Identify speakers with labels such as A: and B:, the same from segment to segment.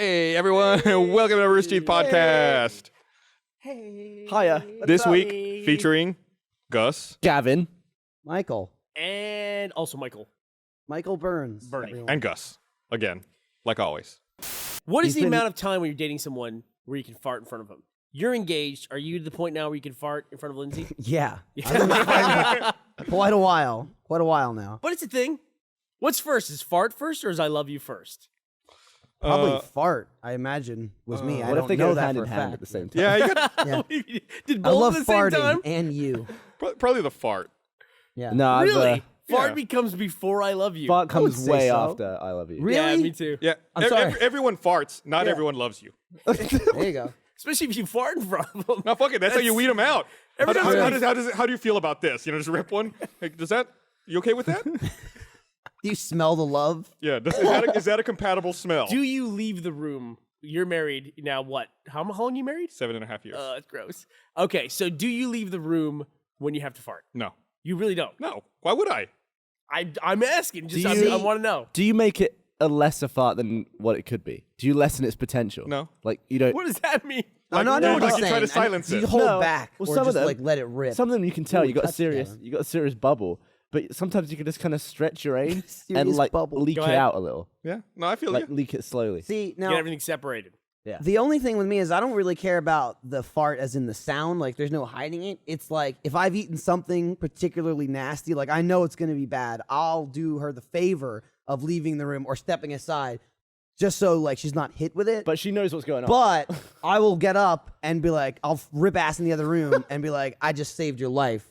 A: Hey, everyone. Welcome to Rooster Teeth Podcast.
B: Hey.
C: Hiya.
A: This week, featuring Gus,
C: Gavin,
B: Michael.
D: And also Michael.
B: Michael Burns.
D: Bernie.
A: and Gus. Again, like always.
D: What is
C: He's
D: the
C: been-
D: amount of time when you're dating someone where you can fart in front of them? You're engaged. Are you to the point now where you can fart in front of Lindsay?
B: Yeah. Quite a while now.
D: But it's a thing. What's first? Is fart first or is I love you first?
B: Probably fart, I imagine, was me. I
C: what
B: don't
C: if they
B: know
C: go
B: that
C: hand
B: for
C: in
B: a
C: hand
B: fact.
C: at the same time?
A: Yeah, you got
B: Yeah.
D: Did
B: I
D: both
B: love
D: at the same
B: farting
D: time?
B: and you.
A: probably the fart.
B: Yeah.
C: No, I've,
D: Really? Fart
A: yeah.
D: becomes before I love you.
C: fart comes
B: say
C: way
B: so.
C: after I love you.
B: Really?
D: Yeah, me too.
A: Yeah,
B: I'm sorry.
A: everyone farts. Not
B: Yeah.
A: everyone loves you.
B: There you go.
D: Especially if you fart in front of them.
A: No, fuck it. That's how you weed them out. How,
D: Every time
A: how do you feel about this? You know, just rip one. Like, you okay with that?
B: Do you smell the love?
A: Yeah. Is that a compatible smell?
D: Do you leave the room? You're married now. What? How long you married?
A: 7.5 years.
D: That's gross. Okay, so do you leave the room when you have to fart?
A: No.
D: You really don't.
A: No. Why would I?
D: I'm asking. Just
C: Do you-
D: I want to know.
C: Do you make it a lesser fart than what it could be? Do you lessen its potential?
A: No.
C: Like, you don't...
D: What does that mean?
B: I know
A: you
B: what you're
A: try to
B: saying.
A: silence
B: You
A: it.
B: hold
C: No.
B: back
C: Well,
B: or
C: some of
B: just
C: them-
B: like let it rip.
C: Some of them you can tell
B: Ooh,
C: you got a
B: touchdown.
C: serious bubble, but sometimes you can just kind of stretch your aim and
B: Serious
C: like
B: bubble.
C: leak
D: Go
C: it
D: ahead.
C: out a little.
A: Yeah. No, I feel
C: Like
A: you.
C: leak it slowly.
B: See, now
D: Get everything separated.
C: Yeah.
B: the only thing with me is I don't really care about the fart as in the sound. Like, there's no hiding it. It's like if I've eaten something particularly nasty, like I know it's going to be bad, I'll do her the favor of leaving the room or stepping aside just so like she's not hit with it.
C: But she knows what's going on.
B: But I will get up and be like, I'll rip ass in the other room and be like, I just saved your life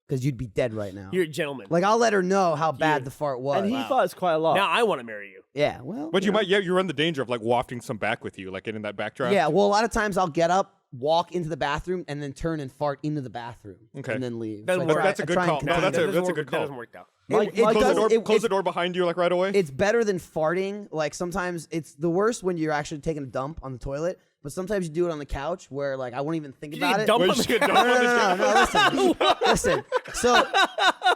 B: because you'd be dead right now.
D: You're a gentleman.
B: Like, I'll let her know how bad the fart was.
C: and he farts quite a lot.
D: Now I want to marry you.
B: Yeah, well.
A: But you run the danger of like wafting some back with you, like getting that backdraft.
B: Yeah, well, a lot of times I'll get up, walk into the bathroom, and then turn and fart into the bathroom.
A: Okay.
B: And then leave.
D: Doesn't
B: So I
D: work.
B: try-
A: That's a
B: I
A: good
B: try and
A: call. No,
B: contain
A: that's
B: it.
A: a
D: That
A: good
D: doesn't
A: call.
D: work though.
B: It
A: Close the
B: does-
A: door.
B: it-
A: Close the door behind you, like right away.
B: It's better than farting. Like, sometimes it's the worst when you're actually taking a dump on the toilet, but sometimes you do it on the couch where, like, I won't even think
D: You
B: about
D: get
B: it.
D: dumped
A: Wait,
D: on the
A: shit,
D: couch.
B: No, listen. So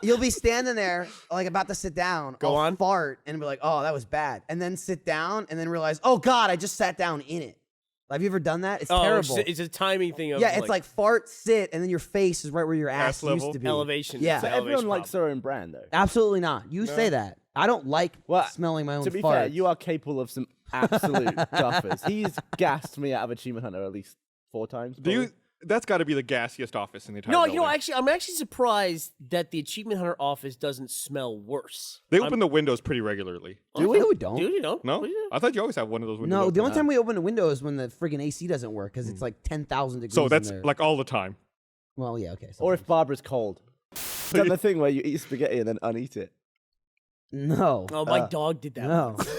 B: you'll be standing there, like, about to sit down.
D: Go
B: I'll
D: on.
B: fart and be like, oh, that was bad. And then sit down and then realize, oh, God, I just sat down in it. Have you ever done that? It's
D: Oh,
B: terrible.
D: it's a timing thing of
B: Yeah, it's like fart, sit, and then your face is right where your ass
A: level.
B: used to be.
D: elevation.
B: Yeah.
D: It's an
C: But everyone
D: elevation
C: likes
D: problem.
C: their own brand, though.
B: Absolutely not. You say that. I don't like
C: Well,
B: smelling my own
C: To be
B: farts.
C: fair, you are capable of some absolute duffers. He's gassed me out of Achievement Hunter at least 4 times.
A: Do you?
C: probably.
A: That's got to be the gassiest office in the entire
D: No,
A: building.
D: you know, actually, I'm actually surprised that the Achievement Hunter office doesn't smell worse.
A: They open the windows pretty regularly.
B: Do we? No, we don't.
D: Dude, you don't?
A: No,
D: What do you do?
A: I thought you always have one of those windows.
B: No,
A: open.
B: the only time we open a window is when the friggin' AC doesn't work because it's like 10,000 degrees.
A: So that's
B: in there.
A: like all the time.
B: Well, yeah, okay.
C: Or
B: sometimes.
C: if Barbara's cold. Done the thing where you eat spaghetti and then uneat it.
B: No.
D: Oh, my dog did that.
B: No.
D: Sort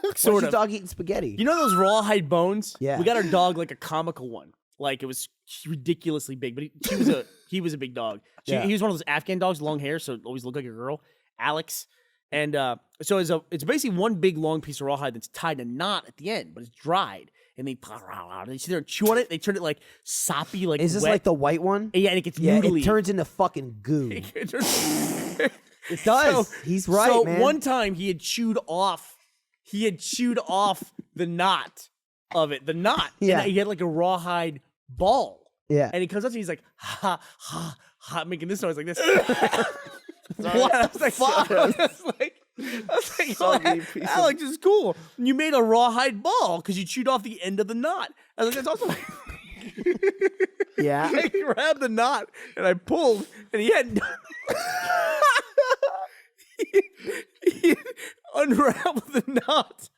B: What's your
D: of.
B: dog eating spaghetti?
D: You know those Rawhide Bones?
B: Yeah.
D: We got our dog like a comical one. Like it was ridiculously big, but he was a big dog.
B: Yeah.
D: He was one of those Afghan dogs, long hair, so it always looked like a girl. Alex. And so it's basically one big long piece of rawhide that's tied a knot at the end, but it's dried. And they sit there and chew on it. They turn it like soppy, like
B: Is this
D: wet.
B: like the white one?
D: Yeah, and it gets
B: Yeah,
D: noodly.
B: it turns into fucking goo.
D: It turns-
B: It does. He's right,
D: so
B: man.
D: one time he had chewed off the knot of it. The knot.
B: Yeah.
D: And he had like a rawhide ball.
B: Yeah.
D: And he comes up to me, he's like, ha, ha, ha, making this noise like this.
B: What
D: I
B: the
D: was like,
B: fuck?
D: I was like, oh,
C: Soggy piece of-
D: Alex is cool. You made a rawhide ball because you chewed off the end of the knot. I was like, that's also
B: Yeah.
D: I grabbed the knot and I pulled, and he had he unraveled the knot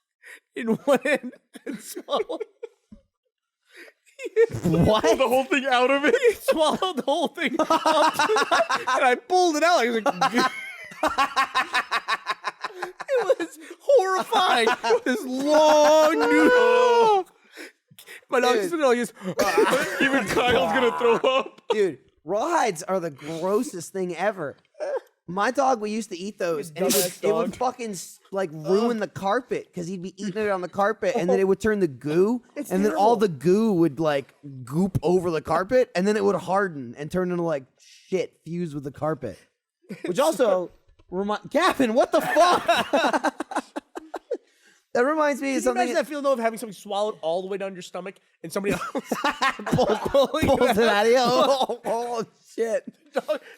D: in one end and swallowed.
B: What?
A: Pull the whole thing out of it.
D: He swallowed the whole thing, up to the- and I pulled it out. He was like, it was horrifying. This long noodle. My dog just
A: Even Kyle's gonna throw up.
B: Dude, rawhides are the grossest thing ever. My dog, we used to eat those, and it would fucking like ruin the carpet because he'd be eating it on the carpet, and then it would turn to goo, and then all the goo would like goop over the carpet, and then it would harden and turn into like shit fused with the carpet. Which also Gavin, what the fuck? That reminds me of
D: Can you
B: something.
D: imagine that feeling though of having something swallowed all the way down your stomach and somebody else
B: pulls it out of you. Oh, shit.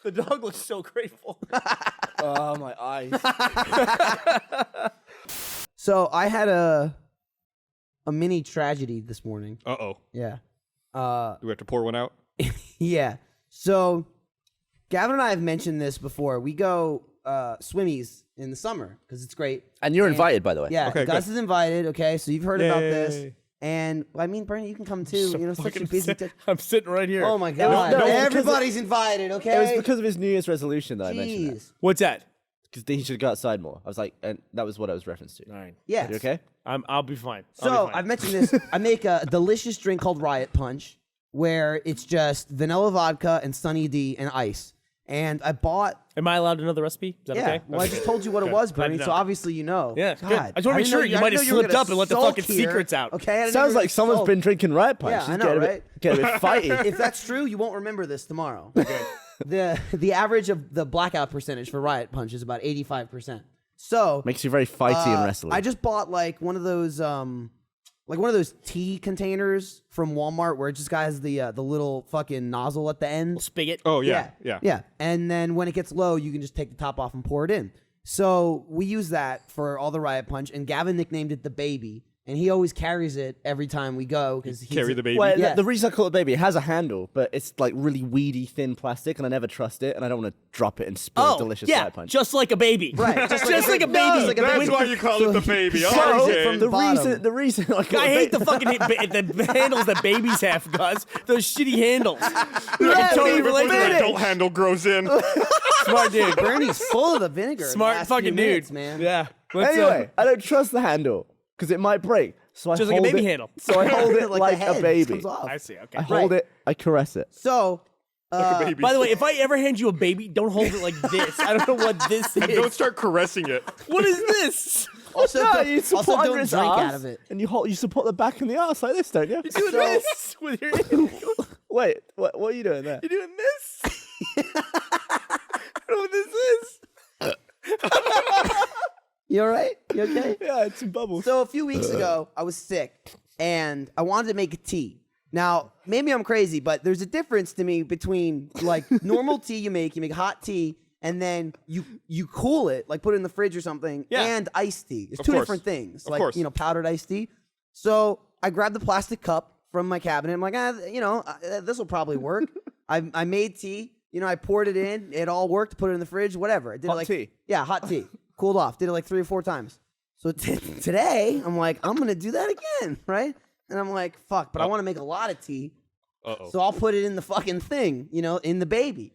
D: The dog looks so grateful.
C: Oh, my eyes.
B: So I had a mini tragedy this morning.
A: Uh-oh.
B: Yeah.
A: Do we have to pour one out?
B: Yeah. So Gavin and I have mentioned this before. We go swimmies in the summer because it's great.
C: And you're invited, by the way.
B: Yeah,
A: Okay,
B: Gus
A: good.
B: is invited. Okay, so you've heard about this.
A: Yay.
B: And I mean, Bernie, you can come too.
A: So
B: You know, such a
A: fucking
B: busy.
D: I'm sitting right here.
B: Oh my God!
C: no, it was because
B: Everybody's invited. Okay.
C: It was because of his New Year's resolution that I mentioned that.
B: Jeez.
D: What's that?
C: Because he should go outside more. I was like, and that was what I was referenced to.
D: All right.
B: Yes.
C: You okay?
D: I'll be fine.
B: So I've mentioned this. I make a delicious drink called Riot Punch, where it's just vanilla vodka and Sunny D and ice. And I bought.
D: Am I allowed to know the recipe? Is that
B: Yeah.
D: okay?
B: Well, I just told you what it
A: Good.
B: was,
D: Glad to
B: Bernie.
D: know.
B: So obviously you know.
D: Yeah,
B: God,
D: good. I just wanna be
B: didn't
D: sure
B: know
D: you might
B: I
D: have
B: didn't know you were
D: slipped
B: gonna
D: up and let the
B: sulk
D: fucking
B: here.
D: secrets out.
B: Okay. I didn't know you
C: Sounds
B: were
C: like someone's
B: sulk.
C: been drinking Riot Punch.
B: Yeah,
C: She's
B: I know,
C: getting
B: right?
C: Get a bit fighty.
B: If that's true, you won't remember this tomorrow. The average of the blackout percentage for Riot Punch is about 85%. So
C: Makes you very fighty in wrestling.
B: I just bought like one of those tea containers from Walmart where it just has the little fucking nozzle at the end.
D: Spigot.
A: Oh, yeah.
B: Yeah. And then when it gets low, you can just take the top off and pour it in. So we use that for all the Riot Punch, and Gavin nicknamed it the baby, and he always carries it every time we go because
A: Carry the baby.
C: Well,
B: Yeah.
C: the reason I call it baby, it has a handle, but it's like really weedy, thin plastic, and I never trust it, and I don't want to drop it and spill a delicious
D: yeah,
C: Riot Punch.
D: just like a baby.
B: Right,
D: just like a baby.
B: just like a
A: That's
B: baby.
A: why you call it the baby.
B: So-
A: Okay.
B: from
C: the
B: bottom.
C: reason I call
D: I
C: it
D: hate
C: baby-
D: the fucking the handles that babies have, Gus. Those shitty handles.
C: Yeah,
D: totally
C: baby,
D: relate to
A: the
D: that.
A: adult handle grows in.
D: Smart dude.
B: Bernie's full of the vinegar. in the
D: Smart
B: last few
D: fucking
B: minutes,
D: dude,
B: man.
D: Yeah. Let's,
C: Anyway, I don't trust the handle because it might break. So I
D: Just like a
C: hold
D: baby
C: it-
D: handle.
C: So I hold it
B: Like
C: like,
B: the head
C: a baby.
B: comes off.
D: I see. Okay.
C: I hold it, I caress it.
B: So,
A: baby.
D: By the way, if I ever hand you a baby, don't hold it like this. I don't know what this
A: Don't
D: is.
A: start caressing it.
D: What is this?
B: also,
C: No,
B: don't,
C: you support
B: also
C: under
B: don't
C: his
B: drink
C: arse,
B: out of it.
C: and you support the back and the ass like this, don't you?
D: You're doing this with your. You're
C: Wait, what are you doing there?
D: doing this. I don't know what this is.
B: You all right? You okay?
C: Yeah, it's some bubbles.
B: So a few weeks ago, I was sick, and I wanted to make a tea. Now, maybe I'm crazy, but there's a difference to me between like normal tea you make hot tea, and then you cool it, like put it in the fridge or something,
D: Yeah.
B: and iced tea. It's
A: Of
B: two
A: course.
B: different things.
A: Of
B: Like,
A: course.
B: powdered iced tea. So I grabbed the plastic cup from my cabinet. I'm like, this will probably work. I made tea. I poured it in. It all worked. Put it in the fridge. Whatever. I did
C: Hot
B: it like
C: tea.
B: Yeah, hot tea. Cooled off. Did it like 3 or 4 times. So today, I'm like, I'm gonna do that again, right? And I'm like, fuck, but I want to make a lot of tea.
A: Uh-oh.
B: So I'll put it in the fucking thing, in the baby.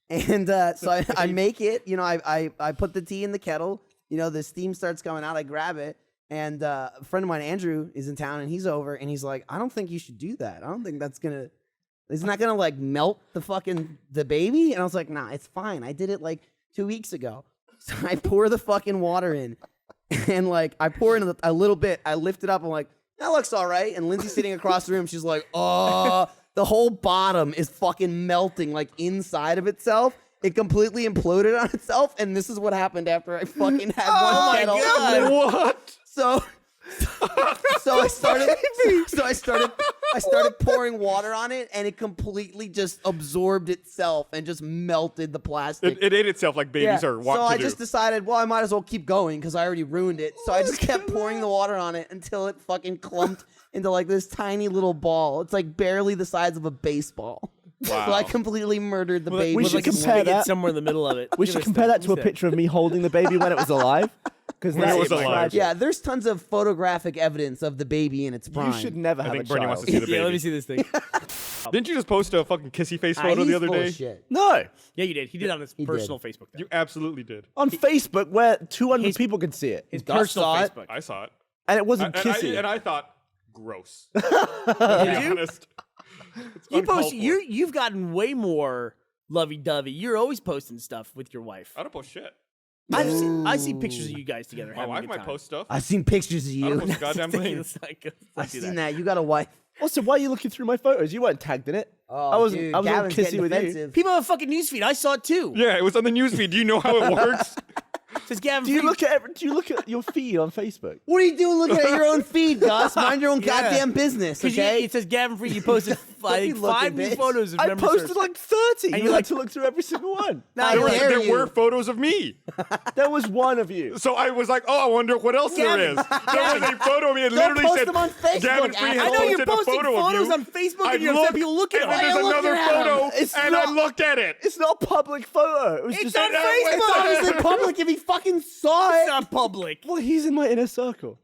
B: And so I make it, I put the tea in the kettle, the steam starts coming out, I grab it. And a friend of mine, Andrew, is in town and he's over and he's like, I don't think you should do that. I don't think isn't that gonna like melt the baby? And I was like, nah, it's fine. I did it like 2 weeks ago. So I pour the fucking water in and like I pour in a little bit. I lift it up. I'm like, that looks all right. And Lindsay's sitting across the room. She's like, oh, the whole bottom is fucking melting like inside of itself. It completely imploded on itself. And this is what happened after I fucking had one kettle.
A: What?
B: So I started pouring water on it, and it completely just absorbed itself and just melted the plastic.
A: It ate itself like babies are wont
B: So
A: to
B: I
A: do.
B: just decided, well, I might as well keep going because I already ruined it. So I just kept pouring the water on it until it fucking clumped into like this tiny little ball. It's like barely the size of a baseball.
A: Wow.
B: So I completely murdered the baby.
C: we
D: With
C: should
D: like a
C: compare
D: spigot
C: that.
D: somewhere in the middle of it.
C: We
D: Look
C: should
D: at this
C: compare
D: thing.
C: that to a
D: What's
C: picture of me holding the baby when it was alive. Because
A: When it was alive.
B: Yeah, there's tons of photographic evidence of the baby in its prime.
C: You should never have
A: think
C: a
A: Bernie
C: child.
A: wants to see the baby.
D: Yeah, let me see this thing.
A: Didn't you just post a fucking kissy face
B: Ah,
A: photo
B: he's
A: the other
B: full
A: day?
B: of shit.
C: No,
D: Yeah, you did. He did on his
B: He
D: personal
B: did.
D: Facebook.
A: You absolutely did.
C: on Facebook where 200 people could see it,
D: His
B: Gus
D: personal
B: saw it.
D: Facebook.
A: I saw it.
C: and it wasn't
A: And
C: kissy.
A: I thought, gross. To be honest. It's
D: You
A: uncalled
D: post.
A: for.
D: You've gotten way more lovey-dovey. You're always posting stuff with your wife.
A: I don't post shit.
D: I see pictures of you guys together.
A: My
D: having a
A: wife
D: good
A: might
D: time.
A: post stuff.
B: I've seen pictures of
A: I
B: you.
A: don't post a goddamn thing.
D: It's like,
B: I've seen that. You got a wife.
C: Also, why are you looking through my photos? You weren't tagged in it.
B: Oh,
C: I wasn't.
B: dude,
C: I was all
B: Gavin's
C: kissy
B: getting
C: with you.
B: defensive.
D: People have a fucking newsfeed. I saw it too.
A: Yeah, it was on the newsfeed. Do you know how it works?
D: says Gavin.
C: Do you
D: Freed.
C: look at your feed on Facebook?
B: What are you doing looking at your own feed, Gus? Mind your own goddamn business,
D: 'Cause
B: okay?
D: it says Gavin Freed. You posted I think
B: looking,
D: 5 new
B: bitch.
D: photos of
C: I
D: members.
C: posted like 30.
D: And
C: You
D: you
C: had to look through every single one.
B: How dare
A: There
B: you.
A: were photos of me.
C: There was one of you.
A: So I was like, oh, I wonder what else there is. There was a photo of me. It literally
B: post
A: said,
B: them on Facebook,
A: Gavin Free
B: asshole.
A: has
D: I know you're
A: posted a
D: posting
A: photo of
D: photos
A: you.
D: on Facebook
A: I
D: and you're upset people look at
A: and
D: them.
A: then
B: Why are
A: there's
B: you
A: another
B: looking at
A: photo,
B: them?
C: It's
A: and
C: not-
A: I looked at it.
C: It's not a public photo. It was
D: It's
C: just
D: on
A: It's
D: Facebook.
B: It's obviously public if he fucking saw
D: It's
B: it.
D: not public.
C: Well, he's in my inner circle.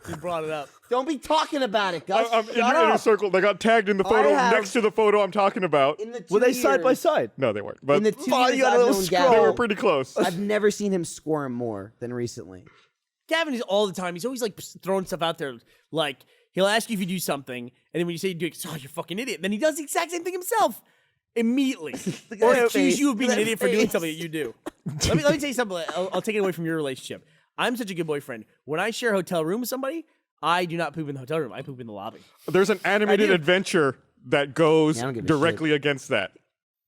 D: You brought it up.
B: Don't be talking about it, Gus.
A: I'm in
B: Shut
A: your inner
B: up.
A: circle. They got tagged in the photo
B: have-
A: next to the photo I'm talking about.
B: In the
C: Were they
B: 2
C: side by
B: years-
C: side?
A: No, they weren't. But
B: In the 2
C: Oh,
B: years
C: you got a
B: I've
C: little
B: known
C: scroll.
A: they
B: Gavin,
A: were pretty close.
B: I've never seen him squirm more than recently.
D: Gavin is all the time. He's always like throwing stuff out there. Like he'll ask you if you do something, and then when you say you do it, oh, you're a fucking idiot. Then he does the exact same thing himself immediately,
B: at
D: or
B: that
D: accuse
B: face.
D: you of being
B: Look
D: an
B: at
D: idiot
B: that
D: for doing
B: face.
D: something that you do. let me tell you something. I'll take it away from your relationship. I'm such a good boyfriend. When I share a hotel room with somebody, I do not poop in the hotel room. I poop in the lobby.
A: There's an animated adventure that goes
B: Yeah, I don't give a
A: directly against that.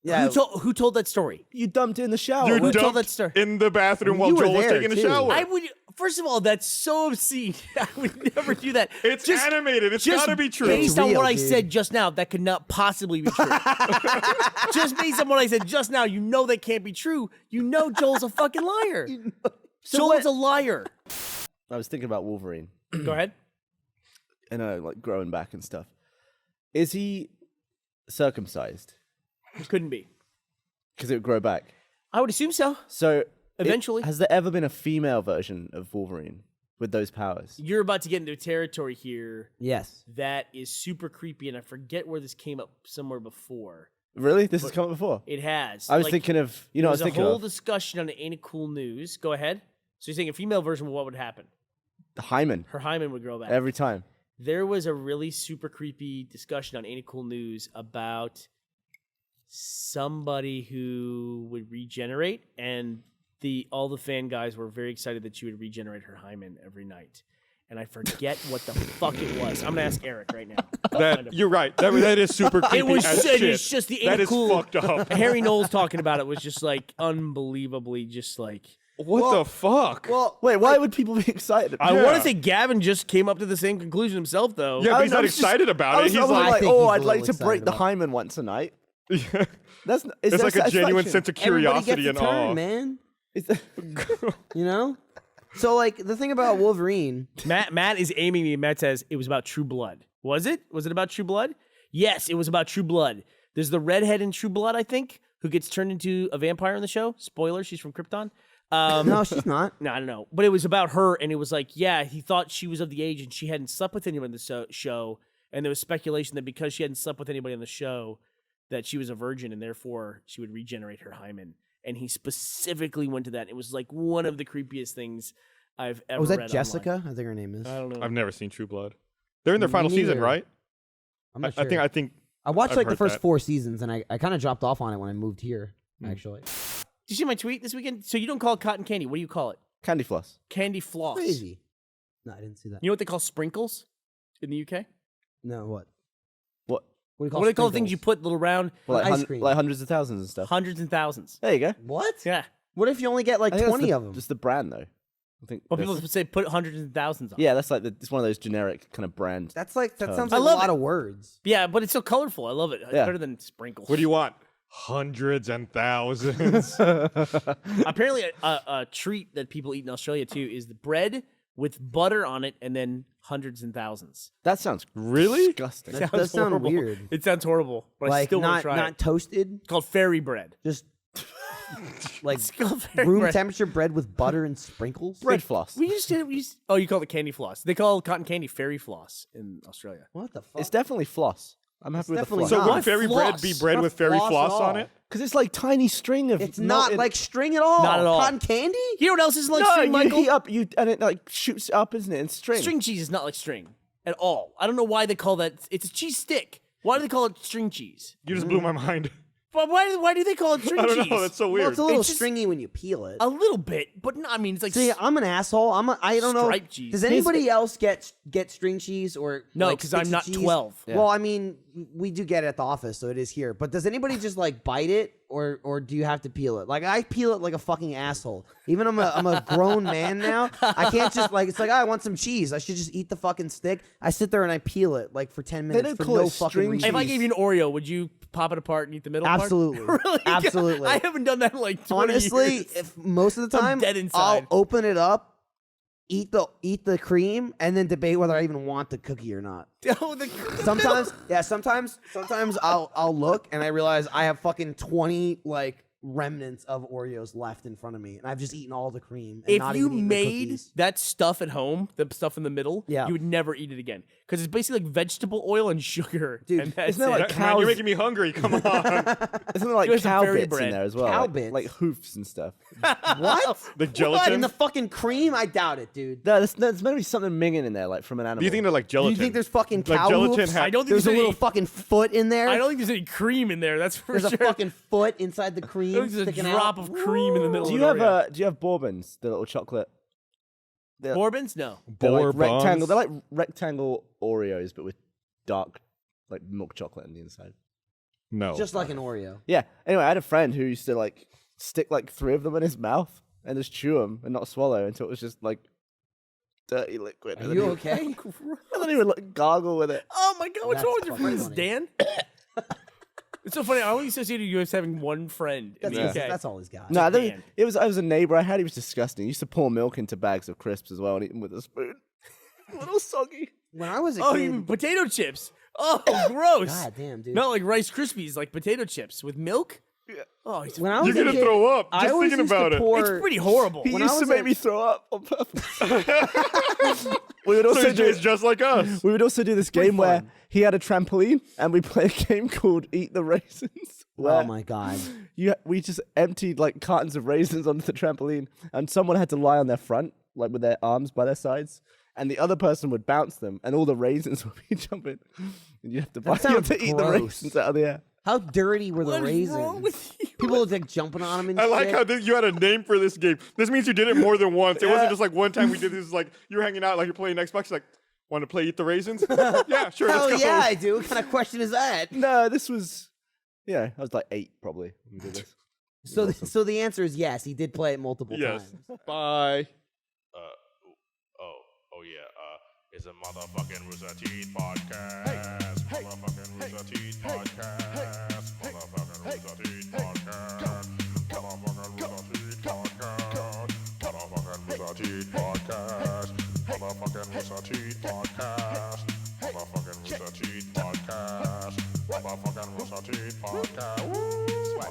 B: Yeah,
D: Who told that story?
C: You dumped it in the shower.
A: You
D: Who told
A: dumped
D: that story?
A: in the bathroom while
B: You were
A: Joel was
B: there,
A: taking a
B: too.
A: shower.
D: I would. First of all, that's so obscene. I would never do that.
A: It's
D: Just-
A: animated. It's
D: just
A: gotta be true.
D: Based on
B: real,
D: what I
B: dude.
D: said just now, that could not possibly be true. Just based on what I said just now, you know that can't be true. You know Joel's a fucking liar. Joel's a liar.
C: I was thinking about Wolverine
D: Go ahead.
C: and like growing back and stuff. Is he circumcised?
D: Couldn't be.
C: Because it would grow back.
D: I would assume so.
C: So
D: Eventually.
C: has there ever been a female version of Wolverine with those powers?
D: You're about to get into a territory here
B: yes.
D: that is super creepy, and I forget where this came up somewhere before.
C: Really? This has come up before?
D: It has.
C: I was
D: Like,
C: thinking of, you know, I was
D: there's a
C: thinking
D: whole
C: of
D: discussion on Ain't It Cool News. Go ahead. So you're saying a female version, what would happen?
C: the hymen
D: Her hymen would grow back.
C: every time.
D: There was a really super creepy discussion on Ain't It Cool News about somebody who would regenerate, and all the fan guys were very excited that she would regenerate her hymen every night. And I forget what the fuck it was. I'm gonna ask Eric right now.
A: You're right. That is super creepy.
D: It was
A: as
D: it
A: shit.
D: is just the Ain't
A: That
D: It
A: is
D: Cool.
A: fucked up.
D: Harry Knowles talking about it was just like unbelievably just like.
A: What the fuck?
B: Well,
C: Wait, why would people be excited?
D: I
A: Yeah.
D: want to say Gavin just came up to the same conclusion himself, though.
A: Yeah, but he's
C: I
A: not
C: was just-
A: excited about
C: I
A: it.
C: was
A: He's
C: almost
A: like,
B: I
C: like,
B: think
C: oh,
B: he's a
C: I'd like
B: little
C: to break
B: excited
C: the
B: about
C: hymen once a night.
A: yeah.
C: That's is
A: It's
C: there
A: like a genuine
C: satisfaction?
A: sense of
B: everybody
A: curiosity
B: gets
A: and
B: a turn,
A: awe.
B: man.
C: Is there-
B: You know? So, like, the thing about Wolverine,
D: Matt is aiming me. Matt says it was about True Blood. Was it? Was it about True Blood? Yes, it was about True Blood. There's the redhead in True Blood, I think, who gets turned into a vampire in the show. Spoiler: she's from Krypton.
B: no, she's not.
D: No, I don't know. But it was about her, and it was like, yeah, he thought she was of the age, and she hadn't slept with anyone in the show, and there was speculation that because she hadn't slept with anybody on the show, that she was a virgin, and therefore she would regenerate her hymen. And he specifically went to that. It was like one of the creepiest things I've ever
B: Was
D: read
B: that Jessica?
D: online.
B: I think her name is.
D: I don't know.
A: I've never seen True Blood. They're in their
B: Me
A: final season,
B: neither.
A: right?
B: I'm not sure.
A: I think.
B: I watched
A: I've
B: like the
A: heard
B: first
A: that.
B: 4 seasons, and I kind of dropped off on it when I moved here,
A: Hmm.
B: actually.
D: Did you see my tweet this weekend? So you don't call it cotton candy. What do you call it?
C: Candy floss.
D: Candy floss.
B: Crazy. No, I didn't see that.
D: You know what they call sprinkles in the UK?
B: No, what?
C: What?
B: What do you call
D: What do they call the things you
B: sprinkles?
D: put little round
C: Well, like,
B: Ice cream.
C: like hundreds of thousands and stuff.
D: hundreds and thousands?
C: There you go.
B: What?
D: Yeah.
B: What if you only get like
C: I think that's
B: 20
C: the-
B: of them?
C: Just the brand though. I think.
D: Well,
C: that's-
D: people say put hundreds and thousands on.
C: yeah, that's like it's one of those generic kind of brand.
B: That's like that
C: Terms.
B: sounds
D: I
B: like a
D: love
B: lot
D: it.
B: of words.
D: Yeah, but it's so colorful. I love it. It's
C: Yeah.
D: better than sprinkles.
A: What do you want? Hundreds and thousands.
D: Apparently, a treat that people eat in Australia too is the bread with butter on it, and then hundreds and thousands.
C: That sounds
A: Really?
C: disgusting.
B: That does sound
D: horrible.
B: weird.
D: It sounds horrible, but I
B: Like
D: still want
B: not
D: to try
B: not
D: it.
B: toasted,
D: It's called fairy bread.
B: just like
D: It's called fairy
B: room
D: bread.
B: temperature bread with butter and sprinkles.
C: Bread floss.
D: Oh, you call it candy floss. They call cotton candy fairy floss in Australia.
B: What the fuck?
C: It's definitely floss. I'm happy with the
B: definitely
C: floss.
A: So
B: not.
A: would fairy bread be
D: Floss.
A: bread
B: Not
A: with fairy
B: floss at
A: floss
B: all.
A: on it?
C: Because it's like tiny string of.
B: It's not
C: in-
B: like string at all.
D: Not at all.
B: Cotton candy?
D: You know what else isn't like
C: no,
D: string,
C: you
D: Michael?
C: heat up and it like shoots up, isn't it? In string.
D: String cheese is not like string at all. I don't know why they call that. It's a cheese stick. Why do they call it string cheese?
A: You just blew my mind.
D: But why do they call it string
A: I don't
D: cheese?
A: know. That's so
B: Well,
A: weird.
B: it's a little
D: It's just-
B: stringy when you peel it.
D: A little bit, but no, I mean it's like
B: See, I'm an asshole. I don't know.
D: Striped cheese.
B: Does anybody else get string cheese or
D: No,
B: like,
D: 'cause
B: sticks
D: I'm
B: of
D: not
B: cheese?
D: 12.
C: Yeah.
B: Well, I mean, we do get it at the office, so it is here. But does anybody just like bite it or do you have to peel it? Like I peel it like a fucking asshole. Even I'm a grown man now. I can't just like it's like I want some cheese. I should just eat the fucking stick. I sit there and I peel it like for 10 minutes
C: don't
B: for
C: call
B: no
C: it
B: fucking
C: string
B: reason.
D: If I gave you an Oreo, would you pop it apart and eat the middle
B: Absolutely.
D: part? Really?
B: Absolutely.
D: I haven't done that in like 20
B: Honestly,
D: years.
B: if most of the
D: I'm
B: time
D: dead
B: I'll
D: inside.
B: open it up, eat the cream, and then debate whether I even want the cookie or not.
D: Oh,
B: Sometimes I'll look and I realize I have fucking 20 like remnants of Oreos left in front of me, and I've just eaten all the cream. And
D: if
B: not
D: you
B: even eaten the
D: made
B: cookies.
D: that stuff at home, the stuff in the middle,
B: Yeah.
D: you would never eat it again because it's basically like vegetable oil and sugar.
B: Dude,
D: and that's
C: isn't there, like,
D: it.
A: Man,
C: cows-
A: you're making me hungry. Come on.
C: Isn't there like
D: There's some
C: cow
D: fairy
C: bits
D: bread.
C: in there as well?
B: Cow
C: like,
B: bits?
C: like hoofs and stuff.
B: What?
A: The
B: What,
A: gelatin.
B: in the fucking cream? I doubt it, dude.
C: No, there's meant to be something minging in there, like from an animal.
A: Do you think they're like
B: Do
A: gelatin?
B: you think there's fucking
A: like
B: cow
A: gelatin
B: hooves?
D: I don't think
B: There's a
D: there's
B: little
D: any.
B: fucking foot in there.
D: I don't think there's any cream in there. That's for
B: There's
D: sure.
B: a fucking foot inside the
D: I
B: cream
D: think there's a
B: sticking
D: drop
B: out.
D: of cream in the middle.
C: Do
D: of
C: you
D: an
C: have
D: Oreo.
C: do you have bourbons, the little chocolate?
D: Bourbons? No.
C: They're like
A: Bourbons?
C: rectangle. They're like rectangle Oreos, but with dark, like milk chocolate on the inside.
A: No.
B: Just like an Oreo.
C: Yeah. Anyway, I had a friend who used to like stick like 3 of them in his mouth and just chew them and not swallow until it was just like dirty liquid.
B: Are
C: And then
B: you
C: he-
B: okay?
C: And then he would like gargle with it.
D: Oh my god, what's
B: That's
D: wrong with your
B: fucking
D: friends,
B: funny.
D: Dan? It's so funny. I only associated you as having one friend in
B: That's,
D: the UK.
B: that's all he's got.
C: No, I
D: Dan.
C: was a neighbor I had. He was disgusting. He used to pour milk into bags of crisps as well and eat them with a spoon. A little soggy.
B: When I was a
D: Oh,
B: kid,
D: you mean potato chips? Oh, gross.
B: God damn, dude.
D: Not like Rice Krispies, like potato chips with milk.
C: Yeah.
D: Oh, it's,
B: When I was
A: You're
B: a
A: gonna
B: kid,
A: throw up
B: I
A: just
B: always
A: thinking
B: used to
A: about it.
B: pour-
D: it's pretty horrible.
C: He
B: When I
C: used to
B: was
C: make
B: a-
C: me throw up on purpose. We would
A: So
C: also
A: it's just like us.
C: We would also do this
B: pretty
C: game where
B: fun.
C: he had a trampoline and we play a game called Eat the Raisins.
B: Oh
C: where
B: my god.
C: we just emptied like cartons of raisins onto the trampoline and someone had to lie on their front, like with their arms by their sides, and the other person would bounce them and all the raisins would be jumping. And you have to, you have
B: sounds
C: to eat the
B: gross.
C: raisins out of the air.
B: How dirty were the
D: What is
B: raisins?
D: wrong with you?
B: People were like jumping on them and
A: I like
B: shit.
A: how you had a name for this game. This means you did it more than once. It wasn't just like one time we did this. Like you're hanging out, like you're playing Xbox. You're like, want to play Eat the Raisins? Yeah, sure.
B: Hell
A: Let's go.
B: yeah, I do. What kind of question is that?
C: No, this was, I was like 8 probably when we did this.
B: So the answer is yes. He did play it multiple
A: Yes.
B: times.
A: Bye.
E: Oh yeah, it's a motherfucking Rooster Teeth Podcast. Motherfucking Rooster Teeth Podcast. Motherfucking Rooster Teeth Podcast. Motherfucking Rooster Teeth Podcast. Motherfucking Rooster Teeth Podcast. Motherfucking Rooster Teeth Podcast. Motherfucking Rooster Teeth Podcast.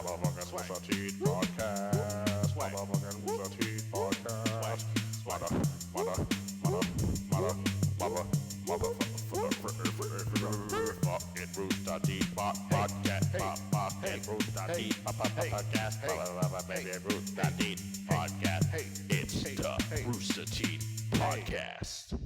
E: Motherfucking Rooster Teeth Podcast. Motherfucking Rooster Teeth Podcast. Motherfucking Rooster Teeth Podcast. Fucking Rooster Teeth Podcast. Fucking Rooster Teeth Podcast. Baby Rooster Teeth Podcast. It's the Rooster Teeth Podcast.